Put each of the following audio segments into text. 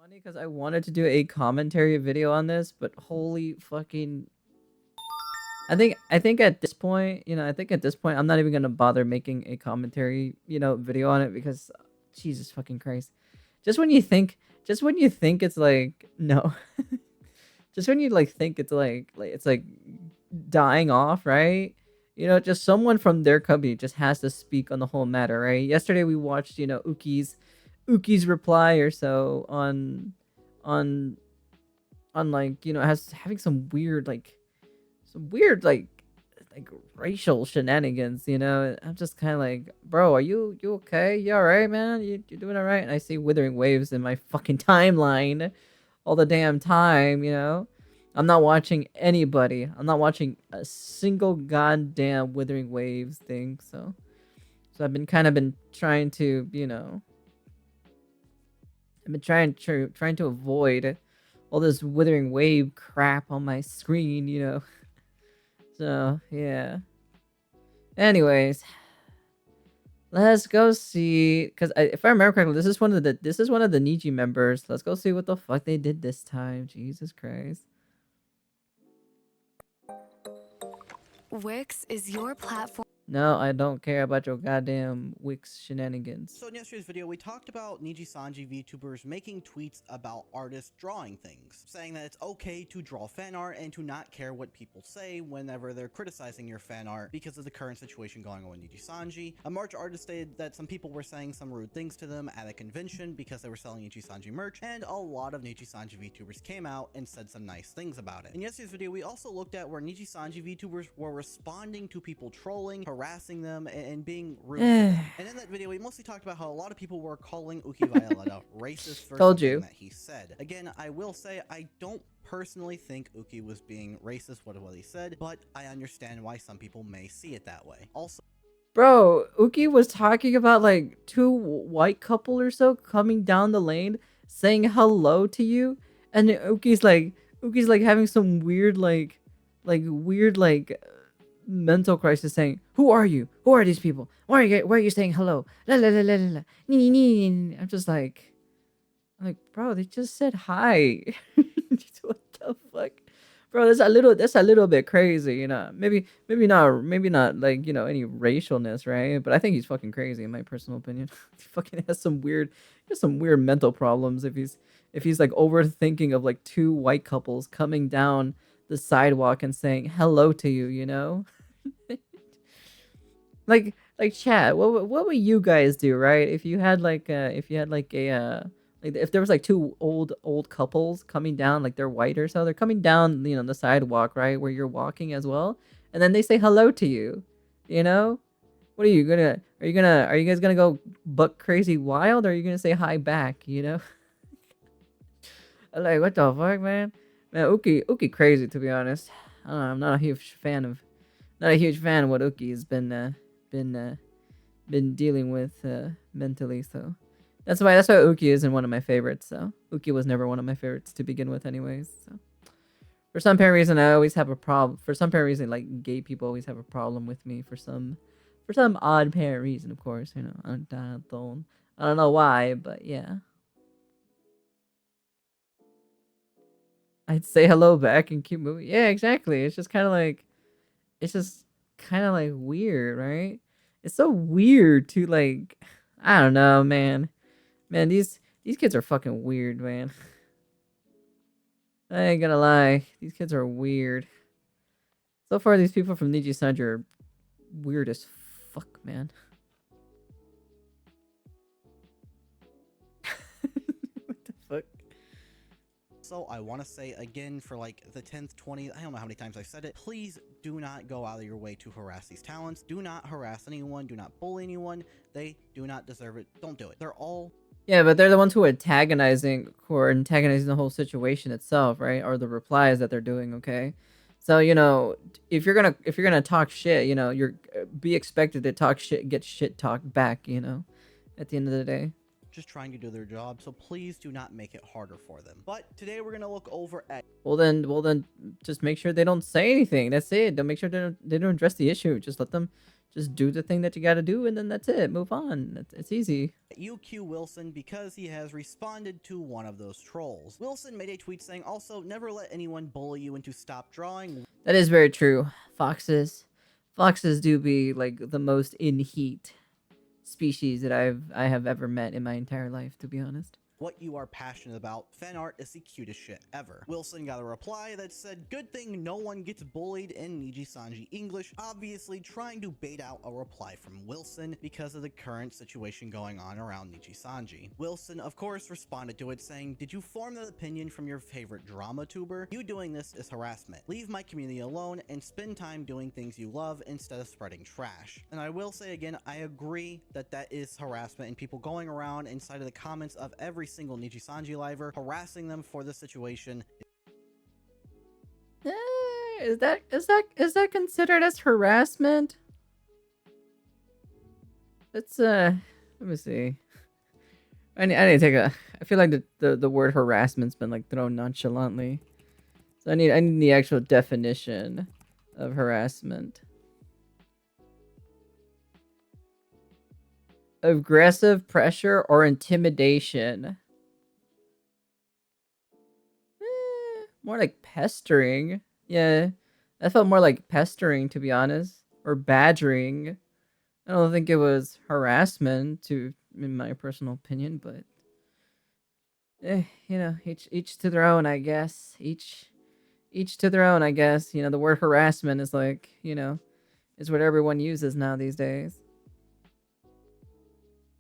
Funny because I wanted to do a commentary video on this, but holy fucking I think at this point, I think at this point I'm not even gonna bother making a commentary, video on it because Jesus fucking Christ. Just when you think just when you think it's like no. Just when you like think it's like it's like dying off, right? Just someone from their company just has to speak on the whole matter, right? Yesterday we watched, Uki's reply or so on like, has having some weird like racial shenanigans, I'm just kind of like, bro, are you okay? You all right, man? You doing all right? And I see withering waves in my fucking timeline all the damn time. I'm not watching anybody. I'm not watching a single goddamn withering waves thing. So I've been kind of been trying to, I've been trying to avoid all this withering wave crap on my screen. So yeah. Anyways, let's go see. Cause if I remember correctly, this is one of the Niji members. Let's go see what the fuck they did this time. Jesus Christ. Wix is your platform. No, I don't care about your goddamn Wix shenanigans. So in yesterday's video, we talked about Niji-sanji VTubers making tweets about artists drawing things, saying that it's okay to draw fan art and to not care what people say whenever they're criticizing your fan art because of the current situation going on with Niji-sanji. A March artist stated that some people were saying some rude things to them at a convention because they were selling Niji-sanji merch, and a lot of Niji-sanji VTubers came out and said some nice things about it. In yesterday's video, we also looked at where Niji-sanji VTubers were responding to people trolling, harassing them, and being rude to them. And in that video, we mostly talked about how a lot of people were calling Uki Violetta racist for something that he said. Again, I will say I don't personally think Uki was being racist what he said, but I understand why some people may see it that way. Also, bro, Uki was talking about like two white couple or so coming down the lane saying hello to you, and Uki's like having some weird mental crisis saying, "Who are you? Who are these people? Why are you saying hello?" La la la la la la. I'm just like, bro, they just said hi. What the fuck, bro? That's a little bit crazy, Maybe not like any racialness, right? But I think he's fucking crazy in my personal opinion. He fucking has some weird mental problems if he's like overthinking of like two white couples coming down the sidewalk and saying hello to you. like chat, what would you guys do, right? If you had like if there was like two old couples coming down, like they're white or so, they're coming down the sidewalk, right, where you're walking as well, and then they say hello to you, what are you guys gonna go buck crazy wild, or are you gonna say hi back? Like, what the fuck, man? Man, Uki crazy, to be honest. I don't know, I'm not a huge fan of what Uki has been dealing with mentally. So that's why Uki isn't one of my favorites. So Uki was never one of my favorites to begin with, anyways. So for some apparent reason, I always have a problem. For some apparent reason, like gay people always have a problem with me for some odd apparent reason. Of course, I don't know why, but yeah. I'd say hello back and keep moving. Yeah, exactly. It's just kind of like weird, right? It's so weird to like, I don't know, man. Man, these kids are fucking weird, man. I ain't gonna lie, these kids are weird. So far, these people from Niji-sanji are weird as fuck, man. What the fuck? So I want to say again for like the 10th, 20th, I don't know how many times I've said it, please do not go out of your way to harass these talents. Do not harass anyone. Do not bully anyone. They do not deserve it. Don't do it. They're all... Yeah, but they're the ones who are antagonizing the whole situation itself, right? Or the replies that they're doing, okay? So, if you're gonna talk shit, you're be expected to talk shit, get shit talked back, at the end of the day. just trying to do their job, so please do not make it harder for them. But today we're going to look over at... Well then, just make sure they don't say anything. That's it. Don't make sure they don't address the issue. Just let them just do the thing that you got to do, and then that's it. Move on. It's easy. UQ Wilson because he has responded to one of those trolls. Wilson made a tweet saying, also, never let anyone bully you into stop drawing. That is very true. Foxes do be like the most in heat species that I have ever met in my entire life, to be honest. What you are passionate about. Fan art is the cutest shit ever. Wilson got a reply that said, good thing no one gets bullied in Niji-sanji English, obviously trying to bait out a reply from Wilson because of the current situation going on around Niji-sanji. Wilson, of course, responded to it saying, did you form that opinion from your favorite drama tuber? You doing this is harassment. Leave my community alone and spend time doing things you love instead of spreading trash. And I will say again, I agree that that is harassment, and people going around inside of the comments of every single Niji-sanji liver harassing them for the situation. Is that considered as harassment? Let's let me see. I need to take a. I feel like the word harassment's been like thrown nonchalantly, so I need the actual definition of harassment. Aggressive pressure or intimidation. More like pestering. Yeah, that felt more like pestering, to be honest, or badgering. I don't think it was harassment, in my personal opinion, but you know, each to their own, I guess. Each to their own, I guess. You know, the word harassment is like, you know, is what everyone uses now these days.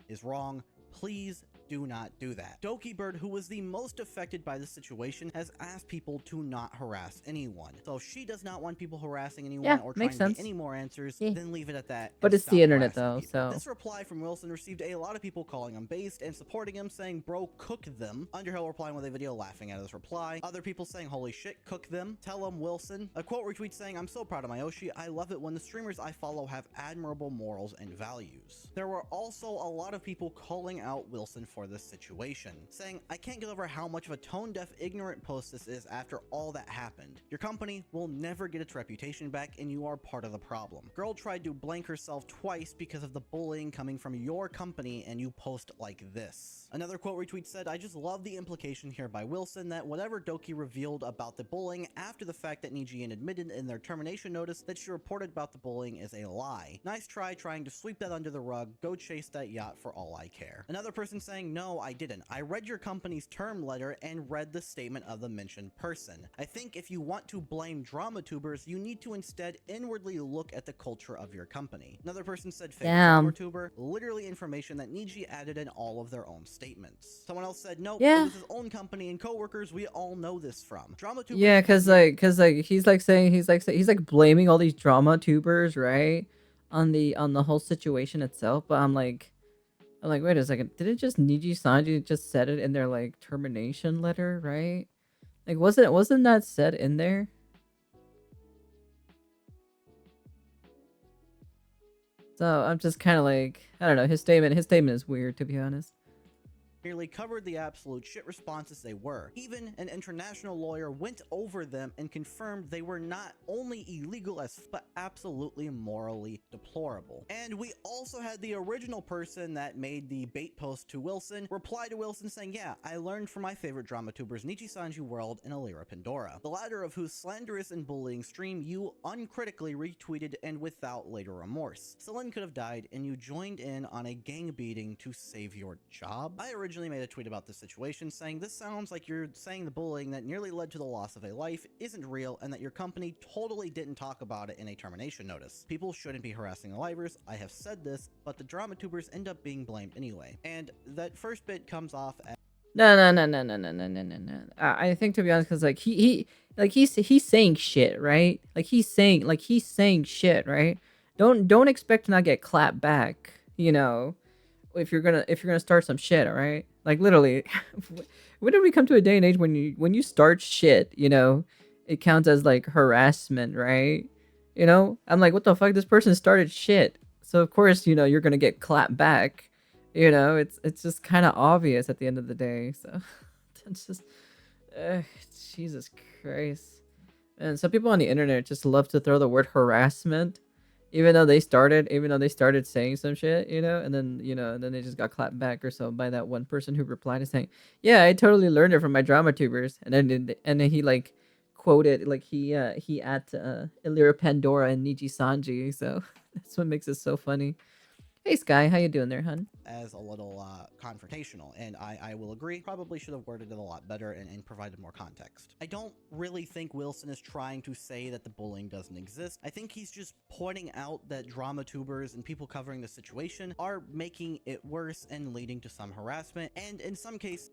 Is wrong. Please do not do that. Doki Bird, who was the most affected by the situation, has asked people to not harass anyone. So if she does not want people harassing anyone or trying to get any more answers, then leave it at that. But it's the internet though, so. This reply from Wilson received a lot of people calling him based and supporting him, saying, bro, cook them. Underhill replying with a video laughing at his reply. Other people saying, holy shit, cook them. Tell him, Wilson. A quote retweet saying, I'm so proud of Mayoshi. I love it when the streamers I follow have admirable morals and values. There were also a lot of people calling out Wilson for this situation, saying, I can't get over how much of a tone-deaf, ignorant post this is after all that happened. Your company will never get its reputation back, and you are part of the problem. Girl tried to blank herself twice because of the bullying coming from your company, and you post like this. Another quote retweet said, I just love the implication here by Wilson that whatever Doki revealed about the bullying after the fact that Nijin admitted in their termination notice that she reported about the bullying is a lie. Nice try trying to sweep that under the rug. Go chase that yacht for all I care. Another person saying, no, I didn't. I read your company's term letter and read the statement of the mentioned person. I think if you want to blame drama tubers, you need to instead inwardly look at the culture of your company. Another person said, favorite tuber, literally information that Niji added in all of their own statements. Someone else said, nope, it was his own company and coworkers. We all know this from drama tubers. Yeah, cause he's like blaming all these drama tubers, right, on the whole situation itself. But I'm like, wait a second. Didn't just Niji-sanji just said it in their like termination letter, right? Like, wasn't that said in there? So I'm just kind of like, I don't know. His statement is weird, to be honest. Merely covered the absolute shit responses they were. Even an international lawyer went over them and confirmed they were not only illegal but absolutely morally deplorable. And we also had the original person that made the bait post to Wilson reply to Wilson saying, yeah, I learned from my favorite drama tubers Niji-sanji World and Alira Pandora, the latter of whose slanderous and bullying stream you uncritically retweeted and without later remorse. Celine could have died and you joined in on a gang beating to save your job. I originally made a tweet about this situation saying, this sounds like you're saying the bullying that nearly led to the loss of a life isn't real and that your company totally didn't talk about it in a termination notice. People shouldn't be harassing the livers. I have said this, but the drama tubers end up being blamed anyway. And that first bit comes off as No. I think, to be honest, because like he's saying shit, right? Like he's saying shit, right? Don't expect to not get clapped back, you know, if you're gonna start some shit, all right? Like literally, when did we come to a day and age when you start shit, you know, it counts as like harassment, right? You know, I'm like, what the fuck? This person started shit, so of course, you know, you're gonna get clapped back You know, it's just kind of obvious at the end of the day. So it's just, uh, Jesus Christ. And some people on the internet just love to throw the word harassment, even though they started saying some shit, and then and then they just got clapped back or so by that one person who replied to saying, "Yeah, I totally learned it from my drama tubers," and then he like quoted like he at Illyria Pandora and Niji Sanji, so that's what makes it so funny. Hey Sky, how you doing there, hun? as a little confrontational, and I will agree, probably should have worded it a lot better and provided more context. I don't really think Wilson is trying to say that the bullying doesn't exist. I think he's just pointing out that drama tubers and people covering the situation are making it worse and leading to some harassment, and in some cases,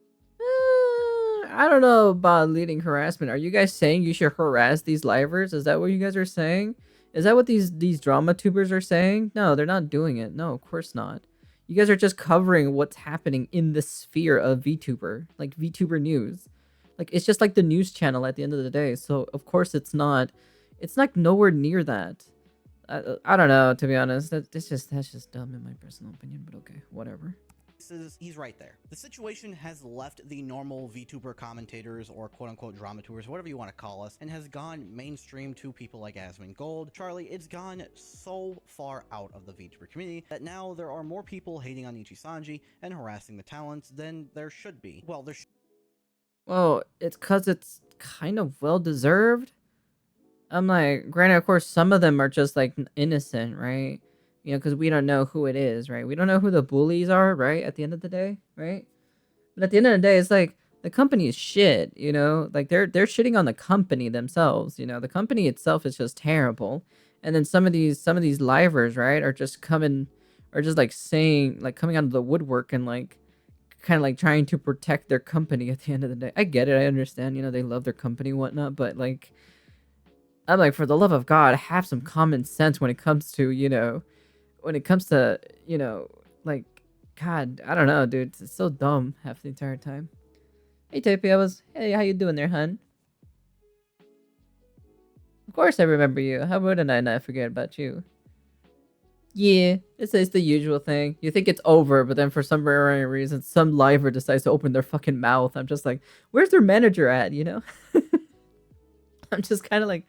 I don't know about leading harassment. Are you guys saying you should harass these livers? Is that what you guys are saying? Is that what these drama tubers are saying? No, they're not doing it. No, of course not. You guys are just covering what's happening in the sphere of VTuber, like VTuber news. Like it's just like the news channel at the end of the day. So of course it's not. It's like nowhere near that. I don't know, to be honest. That's just dumb in my personal opinion. But okay, whatever. he's right there. The situation has left the normal VTuber commentators or quote-unquote dramateurs, whatever you want to call us, and has gone mainstream to people like Asmon Gold. Charlie, it's gone so far out of the VTuber community that now there are more people hating on Ichisanji and harassing the talents than there should be. Well, Well, it's because it's kind of well deserved. I'm like, granted, of course, some of them are just like innocent, right? Because we don't know who it is, right? We don't know who the bullies are, right? At the end of the day, right? But at the end of the day, it's like the company is shit, like they're shitting on the company themselves, the company itself is just terrible. And then some of these livers, right, are just like saying, like coming out of the woodwork and like kind of like trying to protect their company at the end of the day. I get it, I understand, they love their company and whatnot, but like I'm like, for the love of God, have some common sense when it comes to, when it comes to, like, God, I don't know, dude. It's so dumb half the entire time. Hey, hey, how you doing there, hun? Of course I remember you. How wouldn't I not forget about you? Yeah, it's the usual thing. You think it's over, but then for some rare reason, some liver decides to open their fucking mouth. I'm just like, where's their manager at, I'm just kind of like,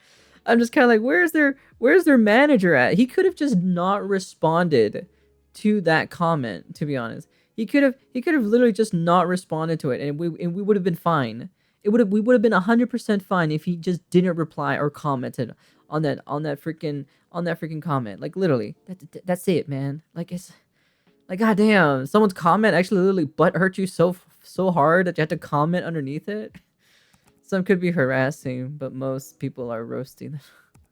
where's their manager at? He could have just not responded to that comment. To be honest, he could have literally just not responded to it, and we would have been fine. We would have been 100% fine if he just didn't reply or commented on that freaking comment. Like literally, that's it, man. Like it's like goddamn, someone's comment actually literally butt hurt you so hard that you had to comment underneath it. Some could be harassing, but most people are roasting.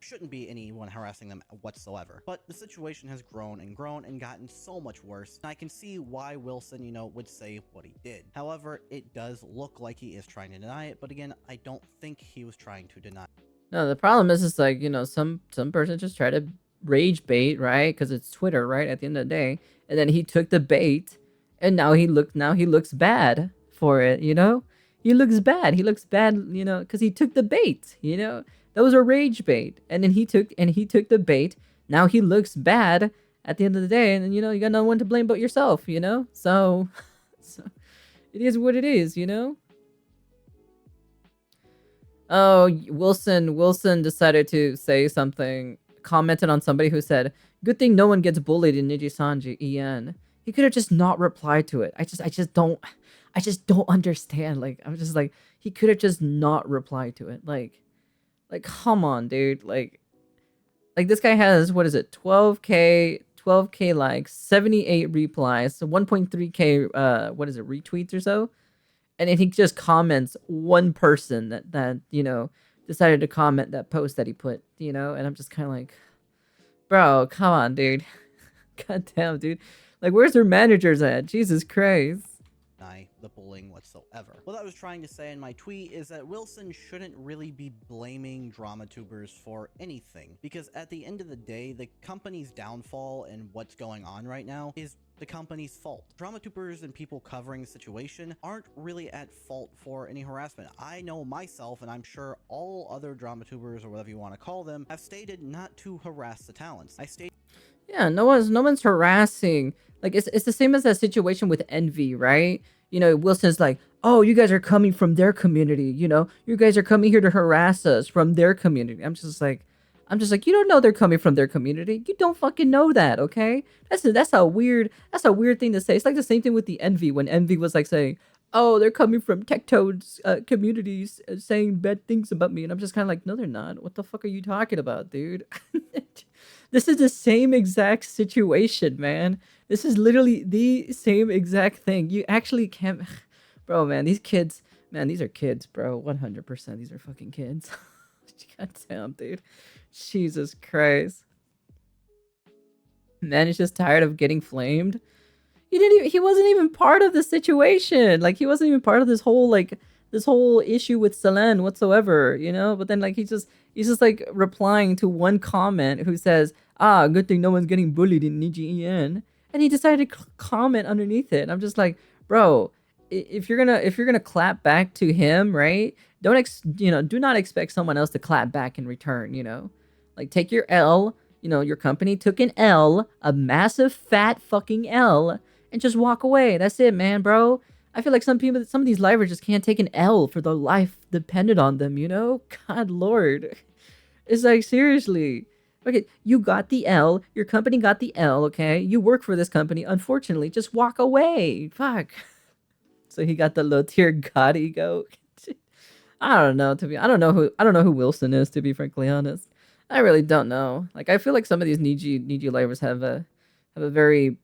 shouldn't be anyone harassing them whatsoever. But the situation has grown and gotten so much worse, and I can see why Wilson, would say what he did. However, it does look like he is trying to deny it, but again, I don't think he was trying to deny it. No, the problem is, like, some person just try to rage bait, right? Because it's Twitter, right? At the end of the day, and then he took the bait, and now he looks bad for it. He looks bad. He looks bad, because he took the bait. That was a rage bait, and then he took the bait. Now he looks bad at the end of the day, and then you got no one to blame but yourself. So, so it is what it is. Oh, Wilson decided to say something, commented on somebody who said, "Good thing no one gets bullied in Nijisanji, EN." He could have just not replied to it. I just don't understand. Like, I'm just like, he could have just not replied to it. Like, come on, dude. Like this guy has, what is it, 12k likes, 78 replies, so 1.3k what is it, retweets or so, and then he just comments one person that decided to comment that post that he put, and I'm just kind of like, bro, come on, dude. God damn, dude. Like, where's their managers at? Jesus Christ. The bullying whatsoever. What I was trying to say in my tweet is that Wilson shouldn't really be blaming dramatubers for anything, because at the end of the day, the company's downfall and what's going on right now is the company's fault. Dramatubers and people covering the situation aren't really at fault for any harassment. I know myself, and I'm sure all other dramatubers, or whatever you want to call them, have stated not to harass the talents. Yeah, no one's harassing. Like it's the same as that situation with envy, right? Wilson's like, "Oh, you guys are coming from their community, You guys are coming here to harass us from their community." I'm just like, "You don't know they're coming from their community. You don't fucking know that, okay?" That's a weird thing to say. It's like the same thing with the envy when envy was like saying, "Oh, they're coming from Tectoad's communities saying bad things about me." And I'm just kind of like, "No, they're not. What the fuck are you talking about, dude?" This is the same exact situation, man. This is literally the same exact thing. You actually can't, bro, man. These kids, man, these are kids, bro. 100%. These are fucking kids. God damn, dude. Jesus Christ. Man is just tired of getting flamed. He wasn't even part of the situation. Like he wasn't even part of this whole issue with Selene whatsoever. But then like he's just like replying to one comment who says, "Ah, good thing no one's getting bullied in NGEN," and he decided to comment underneath it. And I'm just like, bro, if you're gonna clap back to him, right? Do not expect someone else to clap back in return. Like take your L. Your company took an L, a massive fat fucking L, and just walk away. That's it, man, bro. I feel like some of these livers just can't take an L for their life dependent on them. God lord. It's like, seriously. Okay, you got the L. Your company got the L, okay? You work for this company. Unfortunately, just walk away. Fuck. So he got the low tier god ego. I don't know, I don't know who Wilson is, to be frankly honest. I really don't know. Like I feel like some of these Niji livers have a very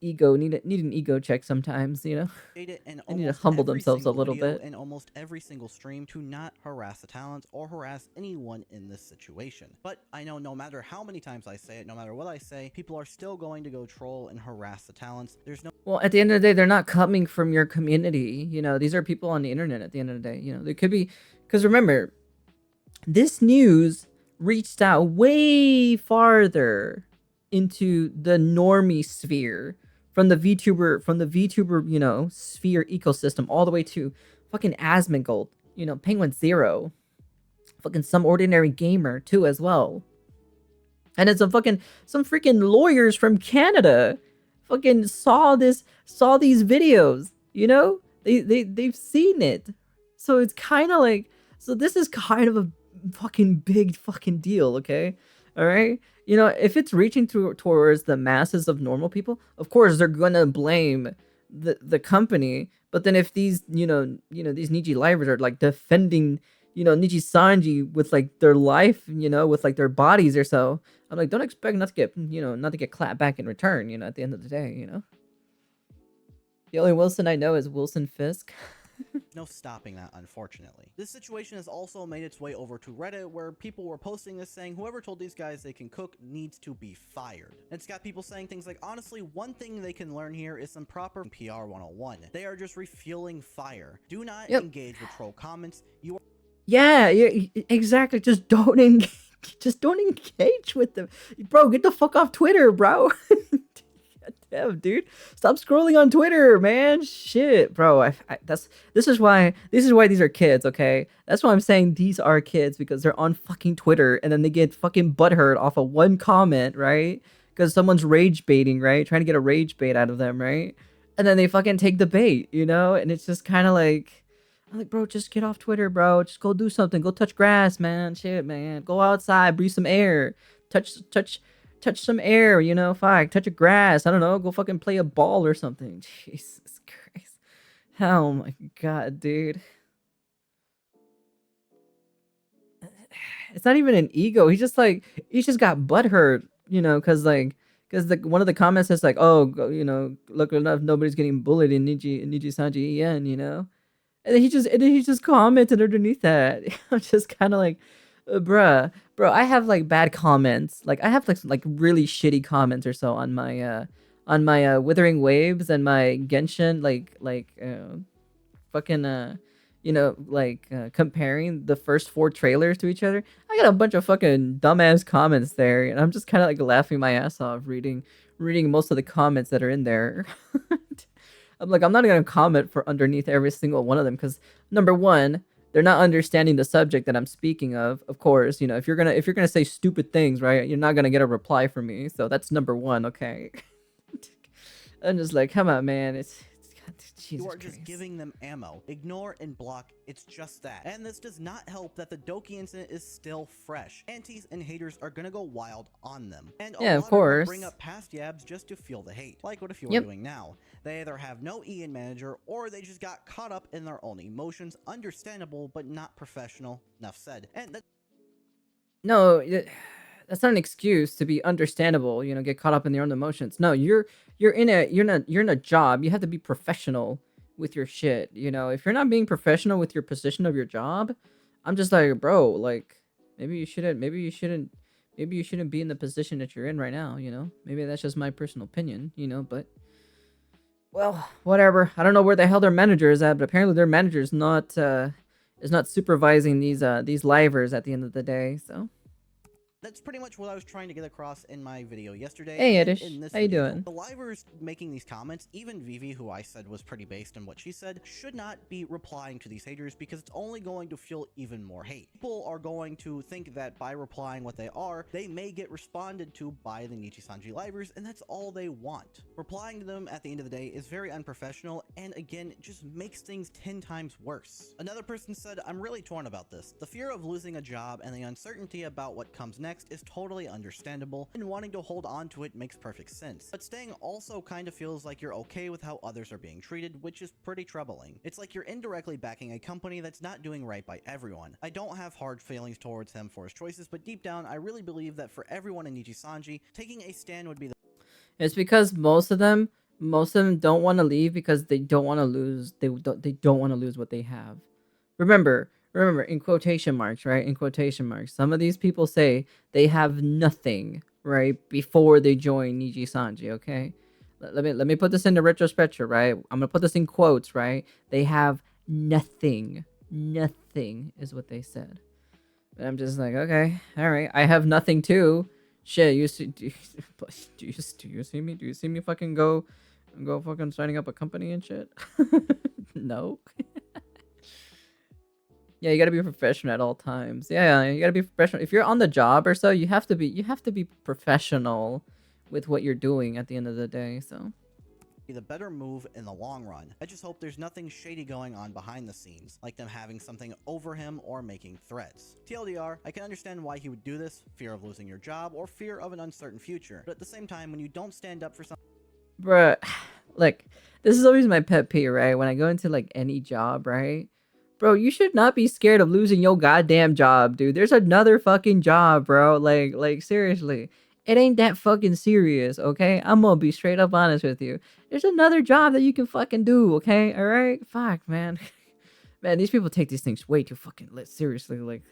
need an ego check sometimes. In They need to almost humble every themselves a single little video bit. and almost every single stream to not harass the talents or harass anyone in this situation. But I know no matter how many times I say it, no matter what I say, people are still going to go troll and harass the talents. There's no Well, at the end of the day, they're not coming from your community. These are people on the internet at the end of the day. They could be, because remember, this news reached out way farther into the normie sphere from the VTuber, sphere ecosystem all the way to fucking Asmongold, Penguin Zero, fucking some ordinary gamer too as well. And then some freaking lawyers from Canada fucking saw these videos, they've seen it. So it's kind of like, so this is kind of a fucking big fucking deal, okay? All right? If it's reaching towards the masses of normal people, of course they're going to blame the company. But then if these, these Niji livers are like defending, Niji Sanji with like their life, with like their bodies or so, I'm like, don't expect not to get clapped back in return, at the end of the day. The only Wilson I know is Wilson Fisk. no stopping that, unfortunately. This situation has also made its way over to Reddit, where people were posting this saying whoever told these guys they can cook needs to be fired. And it's got people saying things like, honestly, one thing they can learn here is some proper PR 101. They are just refueling fire. Do not engage with troll comments. Yeah, exactly. Just don't engage. Just don't engage with them, bro. Get the fuck off Twitter, bro. God damn, dude. Stop scrolling on Twitter, man. Shit, bro. This is why these are kids, okay? That's why I'm saying these are kids, because they're on fucking Twitter and then they get fucking butthurt off of one comment, right? Because someone's rage baiting, right? Trying to get a rage bait out of them, right? And then they fucking take the bait, And it's just kind of like, I'm like, bro, just get off Twitter, bro. Just go do something. Go touch grass, man. Shit, man. Go outside, breathe some air. Touch some air, Fuck, touch a grass. I don't know. Go fucking play a ball or something. Jesus Christ. Oh my god, dude. It's not even an ego. He's just got butthurt, because one of the comments is like, oh, look enough, nobody's getting bullied in Niji Sanji En. And then he just commented underneath that. I'm just kind of like, bro, I have like bad comments. Like I have like really shitty comments or so on my Withering Waves and my Genshin fucking comparing the first 4 trailers to each other. I got a bunch of fucking dumbass comments there, and I'm just kind of like laughing my ass off reading most of the comments that are in there. I'm like, I'm not gonna comment for underneath every single one of them, because number one, they're not understanding the subject that I'm speaking of. Of course, you know, if you're gonna say stupid things, right, you're not gonna get a reply from me. So that's number one, okay? I'm just like, come on, man. It's God, You Jesus are just Christ. giving them ammo. Ignore and block, it's just that. And this does not help that the Doki incident is still fresh. Antis and haters are gonna go wild on them. And a Yeah, of lot are gonna bring course. up past yabs just to feel the hate. Like what if you were Yep. doing now? They either have no Ian manager or they just got caught up in their own emotions. Understandable, but not professional. Enough said. And No, that's not an excuse to be understandable. You know, get caught up in your own emotions. No, you're in a job. You have to be professional with your shit. You know, if you're not being professional with your position of your job, I'm just like, bro, like maybe you shouldn't. Maybe you shouldn't be in the position that you're in right now. You know, maybe that's just my personal opinion. You know, but well, whatever. I don't know where the hell their manager is at, but apparently their manager is not supervising these livers at the end of the day. So that's pretty much what I was trying to get across in my video yesterday hey, and Edish, in this how you video. doing? The livers making these comments, even Vivi, who I said was pretty based on what she said, should not be replying to these haters because it's only going to fuel even more hate. People are going to think that by replying what they are, they may get responded to by the Nichi-sanji livers, and that's all they want. Replying to them at the end of the day is very unprofessional, and again, just makes things 10 times worse. Another person said, I'm really torn about this. The fear of losing a job and the uncertainty about what comes next is totally understandable, and wanting to hold on to it makes perfect sense. But staying also kind of feels like you're okay with how others are being treated, which is pretty troubling. It's like you're indirectly backing a company that's not doing right by everyone. I don't have hard feelings towards him for his choices, but deep down, I really believe that for everyone in Nichi-sanji, taking a stand would be the It's because most of them don't want to leave because they don't want to lose. They don't want to lose what they have. Remember, in quotation marks, right? In quotation marks, some of these people say they have nothing, right, before they join Niji Sanji. Okay, let me put this into retrospective, right? I'm gonna put this in quotes, right? They have nothing. Nothing is what they said. And I'm just like, okay, all right. I have nothing too. Shit, you see? Do you see me? Do you see me fucking go fucking signing up a company and shit? No. Yeah, you gotta be professional at all times. Yeah, you gotta be professional. If you're on the job or so, you have to be professional with what you're doing at the end of the day. So the better move in the long run. I just hope there's nothing shady going on behind the scenes, like them having something over him or making threats. TLDR, I can understand why he would do this, fear of losing your job or fear of an uncertain future, but at the same time, when you don't stand up for something, bruh, like this is always my pet peeve, right? When I go into like any job, right? Bro, you should not be scared of losing your goddamn job, dude. There's another fucking job, bro. Like seriously. It ain't that fucking serious, okay? I'm gonna be straight up honest with you. There's another job that you can fucking do, okay? All right? Fuck, man. Man, these people take these things way too fucking seriously. Like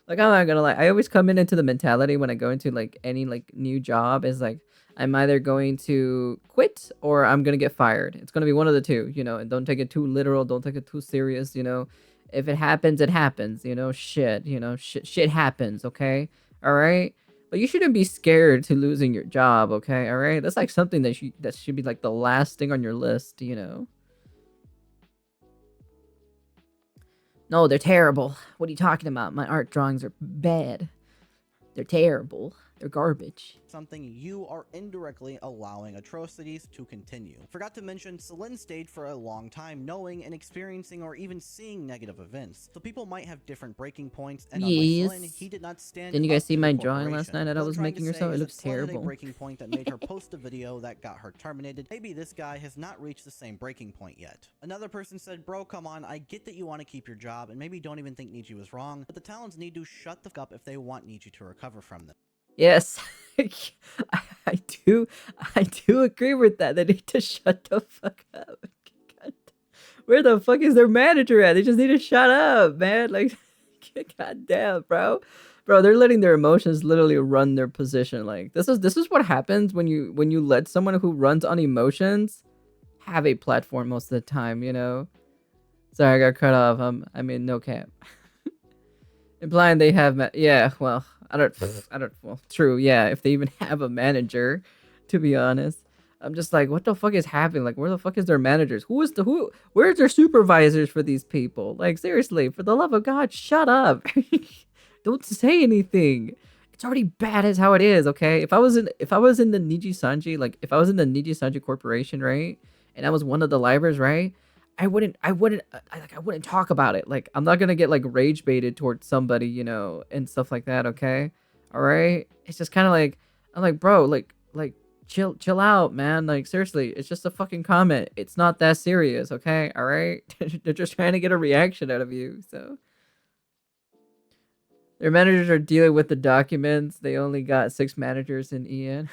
I'm not gonna lie. I always come in into the mentality when I go into like any like new job is like I'm either going to quit or I'm gonna get fired. It's gonna be one of the two, you know. And don't take it too literal. Don't take it too serious, you know. If it happens, it happens. You know, shit. You know, shit happens. Okay, all right. But you shouldn't be scared to losing your job. Okay, all right. That's like something that should be like the last thing on your list. You know. No, they're terrible. What are you talking about? My art drawings are bad. They're terrible. They're garbage. you are indirectly allowing atrocities to continue. Forgot to mention, Celine stayed for a long time knowing and experiencing or even seeing negative events, so people might have different breaking points, and unlike Celine, Yes. he did not stand Didn't you guys up see to the my drawing last corporation. night that I What I'm was trying making to or say so? It is that looks Celine had a terrible. breaking point that made her post a video that got her terminated. Maybe this guy has not reached the same breaking point yet. Another person said, bro, come on, I get that you want to keep your job and maybe don't even think Nietzsche was wrong, but the Talons need to shut the fuck up if they want Nietzsche to recover from them. Yes, I do. I do agree with that. They need to shut the fuck up. God, where the fuck is their manager at? They just need to shut up, man. Like, god damn, bro. Bro, they're letting their emotions literally run their position. Like, this is what happens when you let someone who runs on emotions have a platform most of the time. You know. Sorry, I got cut off. I mean, no cap. Implying they have, yeah. Well, I don't. Well, true. Yeah, if they even have a manager, to be honest. I'm just like, what the fuck is happening? Like, where the fuck is their managers? Where's their supervisors for these people? Like, seriously, for the love of God, shut up. Don't say anything. It's already bad as how it is, okay? If I was in the Niji Sanji, like if I was in the Niji Sanji Corporation, right? And I was one of the livers, right? I wouldn't talk about it. Like, I'm not gonna get like rage baited towards somebody, and stuff like that, okay? All right? It's just kind of like, I'm like, bro, like chill out, man. Like, seriously, it's just a fucking comment. It's not that serious, okay? All right? They're just trying to get a reaction out of you. So their managers are dealing with the documents. They only got 6 managers in EN.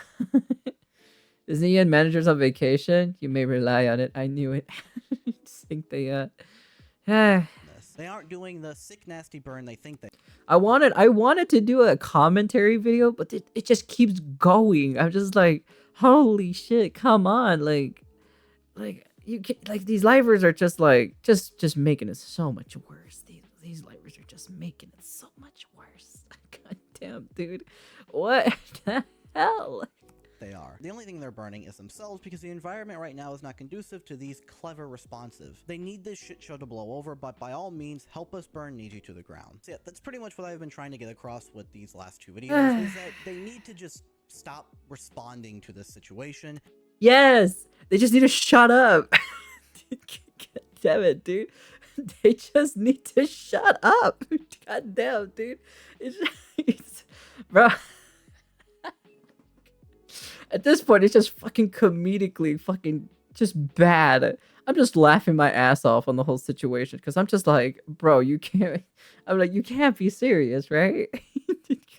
Is EN managers on vacation? You may rely on it. I knew it. Just think They aren't doing the sick nasty burn they think they. I wanted to do a commentary video, but it just keeps going. I'm just like, holy shit, come on. Like you can, like these livers are just like just making it so much worse. These livers are just making it so much worse. God damn, dude. What the hell? They are. The only thing they're burning is themselves because the environment right now is not conducive to these clever responsive. They need this shit show to blow over, but by all means, help us burn Niji to the ground. So yeah, that's pretty much what I've been trying to get across with these last 2 videos, is that they need to just stop responding to this situation. Yes! They just need to shut up. God damn it, dude. They just need to shut up. God damn, dude. It's bro. At this point, it's just fucking comedically fucking just bad. I'm just laughing my ass off on the whole situation because I'm just like, bro, you can't. I'm like, you can't be serious, right?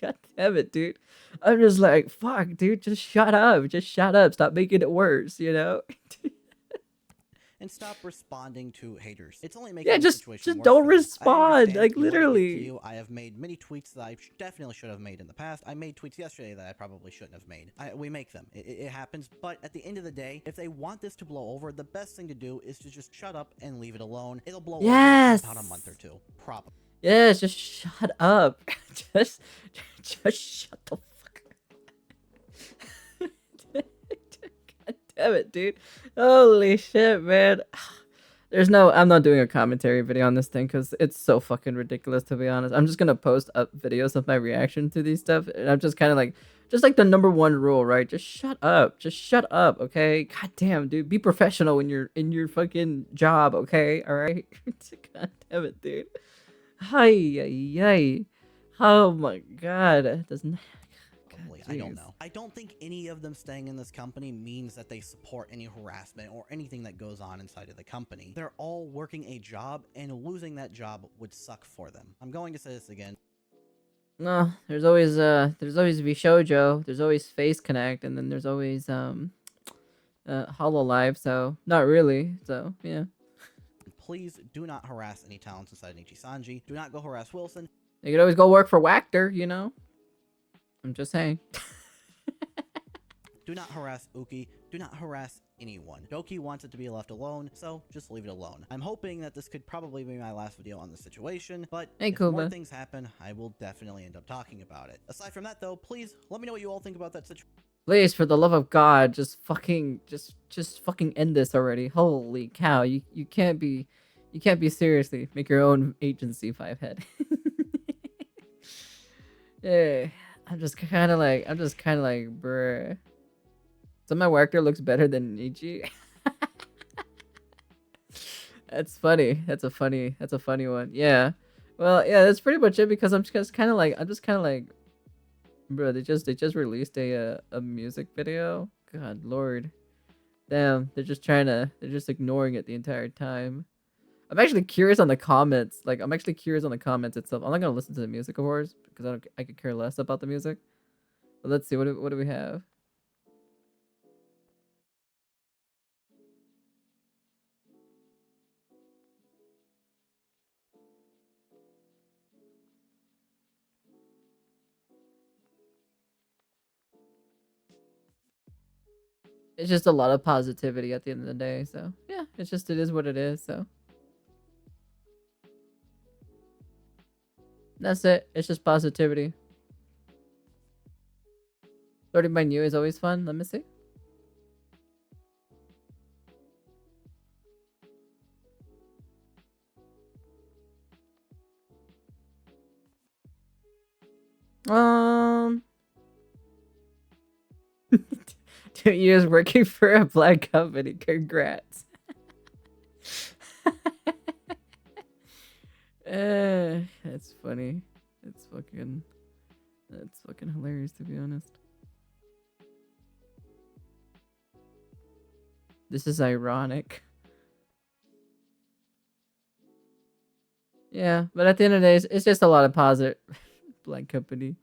God damn it, dude. I'm just like, fuck, dude, just shut up. Just shut up. Stop making it worse, And stop responding to haters. It's only making Yeah, the just situation worse don't for them. I respond. understand Like, you wanna get to literally. you. I have made many tweets that I definitely should have made in the past. I made tweets yesterday that I probably shouldn't have made. We make them. It happens. But at the end of the day, if they want this to blow over, the best thing to do is to just shut up and leave it alone. It'll blow over in about a month or two. Probably. Yeah, just shut up. just shut the fuck up. God damn it, dude. Holy shit, man. I'm not doing a commentary video on this thing because it's so fucking ridiculous, to be honest. I'm just gonna post up videos of my reaction to these stuff, and I'm just kind of like, just like the number one rule, right? Just shut up. Just shut up, okay? God damn, dude. Be professional when you're in your fucking job, okay? All right? God damn it, dude. Hi, yay. Oh my god. It doesn't. I don't know. I don't think any of them staying in this company means that they support any harassment or anything that goes on inside of the company. They're all working a job, and losing that job would suck for them. I'm going to say this again. No, there's always Bishoujo, there's always Face Connect, and then there's always Hololive, so not really. So yeah. Please do not harass any talents inside Nichi Sanji. Do not go harass Wilson. You could always go work for Wactor, I'm just saying. Do not harass Uki. Do not harass anyone. Doki wants it to be left alone, so just leave it alone. I'm hoping that this could probably be my last video on the situation, but if more things happen, I will definitely end up talking about it. Aside from that, though, please let me know what you all think about that situation. Please, for the love of God, just fucking end this already. Holy cow, you can't be seriously make your own agency, Five Head. Yeah, I'm just kind of like, bruh. So my Wactor looks better than Nichi. That's funny. That's a funny one. Yeah. Well, yeah, that's pretty much it because I'm just kind of like, bro, they just released a music video. God Lord. Damn, they're just ignoring it the entire time. I'm actually curious on the comments. Like, I'm actually curious on the comments itself. I'm not gonna listen to the music, of course, because I could care less about the music. But let's see, what do we have? It's just a lot of positivity at the end of the day. So yeah, it is what it is. So that's it. It's just positivity. Starting by new is always fun. Let me see. Um, 2 years working for a black company. Congrats. That's funny. It's fucking. That's fucking hilarious, to be honest. This is ironic. Yeah, but at the end of the day, it's just a lot of positive. Black company.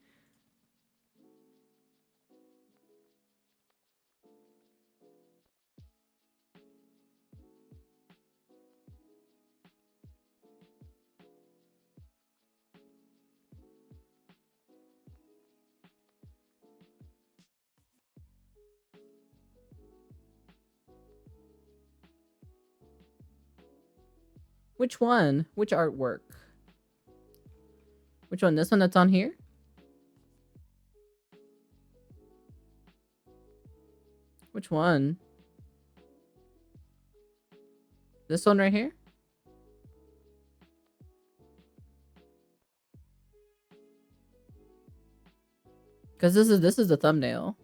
Which one? Which artwork? Which one? This one that's on here? Which one? This one right here? Because this is the thumbnail.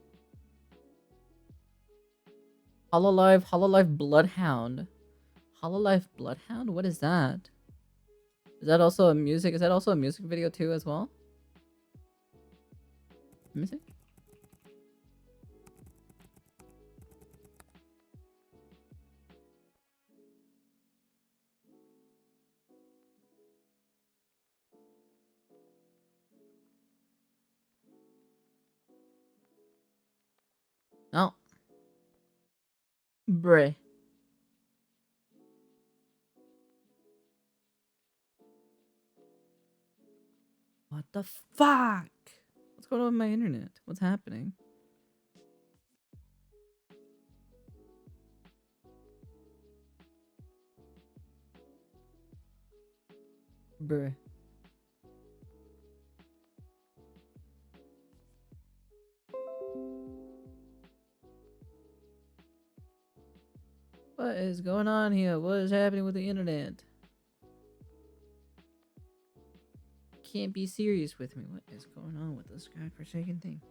Hololive Bloodhound. Hololive Bloodhound? What is that? Is that also a music? Is that also a music video too as well? Let me see. Oh. Bruh. What the fuck? What's going on with my internet? What's happening? Bruh. What is going on here? What is happening with the internet? Can't be serious with me. What is going on with this godforsaken thing?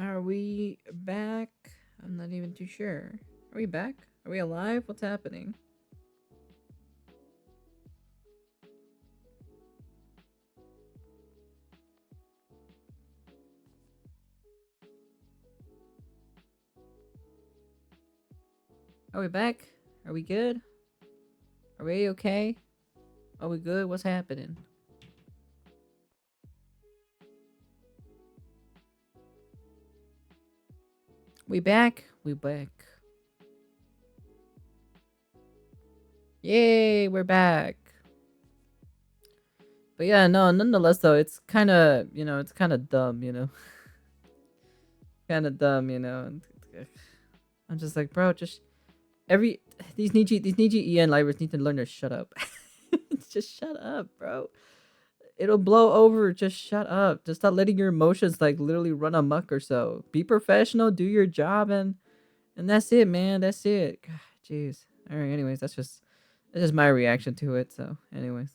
Are we back? I'm not even too sure. Are we back? Are we alive? What's happening? Are we back? Are we good? Are we okay? Are we good? What's happening? We back? We back. Yay, we're back. But yeah, no, nonetheless though, it's kind of, it's kind of dumb, kind of dumb, I'm just like, bro, just these Niji EN livers need to learn to shut up. Just shut up, bro. It'll blow over. Just shut up. Just stop letting your emotions like literally run amok or so. Be professional, do your job, and that's it, man. That's it. God, jeez. All right. Anyways, that's just my reaction to it. So, anyways.